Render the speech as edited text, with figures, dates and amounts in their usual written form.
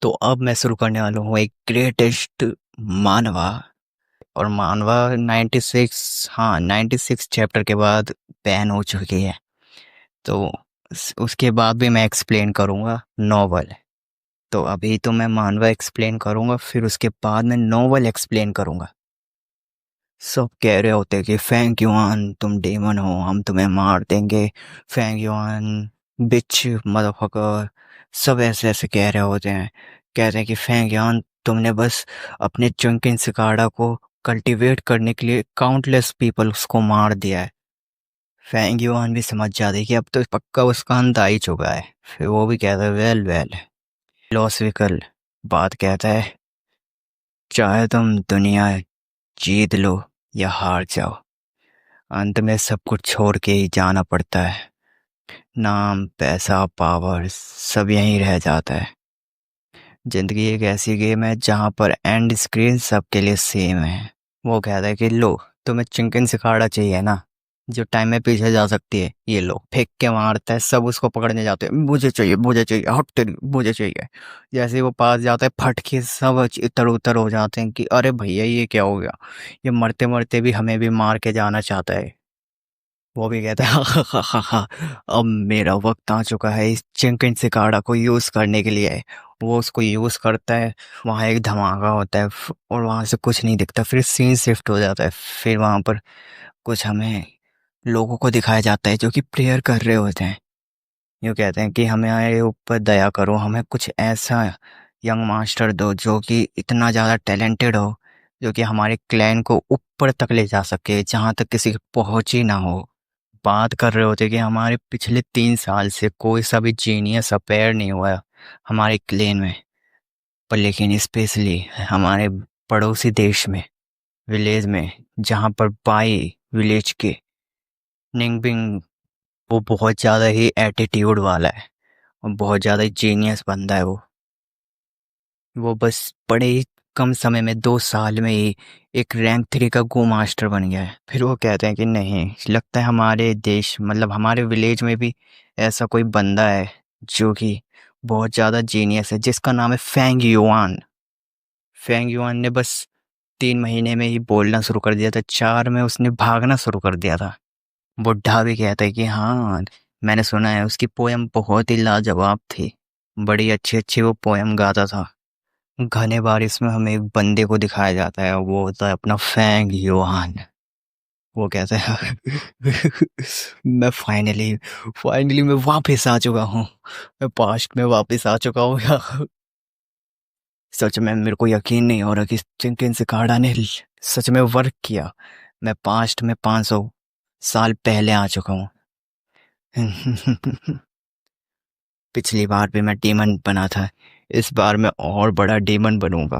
तो अब मैं शुरू करने वाला हूँ एक ग्रेटेस्ट मानवा। और मानवा 96, हाँ 96 चैप्टर के बाद बैन हो चुकी है। तो उसके बाद भी मैं एक्सप्लेन करूँगा नॉवल। तो अभी तो मैं मानवा एक्सप्लेन करूँगा, फिर उसके बाद मैं नॉवल एक्सप्लेन करूँगा। सब कह रहे होते कि फैंग युआन तुम डेमन हो, हम तुम्हें मार देंगे। फैंग युआन बिच मदरफकर। सब ऐसे ऐसे कह रहे होते हैं। कहते हैं कि फैंग युआन तुमने बस अपने चंकिन सिकाड़ा को कल्टीवेट करने के लिए काउंटलेस पीपल्स को मार दिया है। फैंग युआन भी समझ जाती है कि अब तो पक्का उसका अंत आ ही चुका है। फिर वो भी कहता है वेल वेल फिलोसफिकल बात कहता है, चाहे तुम दुनिया जीत लो या हार जाओ, अंत में सब कुछ छोड़ के ही जाना पड़ता है। नाम पैसा पावर सब यहीं रह जाता है। जिंदगी एक ऐसी गेम है जहाँ पर एंड स्क्रीन सबके लिए सेम है। वो कहता है कि लो, तुम्हें चिकन सिखाड़ा चाहिए ना, जो टाइम में पीछे जा सकती है, ये लो। फेंक के मारता है, सब उसको पकड़ने जाते हैं, मुझे चाहिए हट तेरी, मुझे चाहिए। जैसे ही वो पास जाता है, फट के सब इतर उतर हो जाते हैं कि अरे भैया ये क्या हो गया, ये मरते मरते भी हमें भी मार के जाना चाहता है। वो भी कहता है हा हा हा हा, अब मेरा वक्त आ चुका है इस चिकन सिकाड़ा को यूज करने के लिए। वो उसको यूज करता है। वहाँ एक धमाका होता है और वहाँ से कुछ नहीं दिखता, फिर सीन शिफ्ट हो जाता है। फिर वहाँ पर कुछ हमें लोगों को दिखाया जाता है जो कि प्रेयर कर रहे होते हैं। यूँ कहते हैं कि हमारे ऊपर दया करो, हमें कुछ ऐसा यंग मास्टर दो जो कि इतना ज़्यादा टैलेंटेड हो, जो कि हमारे क्लैन को ऊपर तक ले जा सके, जहाँ तक किसी की पहुँच ही ना हो। बात कर रहे होते कि हमारे पिछले 3 साल से कोई सा भी जीनियस अपेयर नहीं हुआ हमारे क्लेन में। पर लेकिन स्पेशली हमारे पड़ोसी देश में, विलेज में, जहाँ पर बाई विलेज के निंगबिंग, वो बहुत ज़्यादा ही एटीट्यूड वाला है और बहुत ज़्यादा ही जीनियस बंदा है वो बस बड़े ही कम समय में 2 साल में ही एक रैंक 3 का गो मास्टर बन गया है। फिर वो कहते हैं कि नहीं, लगता है हमारे देश मतलब हमारे विलेज में भी ऐसा कोई बंदा है जो कि बहुत ज़्यादा जीनियस है, जिसका नाम है फैंग युआन। फैंग युआन ने बस 3 महीने में ही बोलना शुरू कर दिया था, 4 में उसने भागना शुरू कर दिया था। बुड्ढा भी कहता है कि हाँ, मैंने सुना है उसकी पोयम बहुत ही लाजवाब थी, बड़ी अच्छी अच्छी वो पोयम गाता था। घने बारिश में हमें एक बंदे को दिखाया जाता है, वो होता है अपना फैंग युआन। वो कहता है मैं फाइनली फाइनली मैं वापस आ चुका हूँ, मैं पास्ट में वापस आ चुका हूँ यार। सच में मेरे को यकीन नहीं हो रहा कि चिंकिन सिकाड़ा ने सच में वर्क किया। मैं पास्ट में 500 साल पहले आ चुका हूँ। पिछली बार भी मैं डीमन बना था, इस बार मैं और बड़ा डीमन बनूंगा।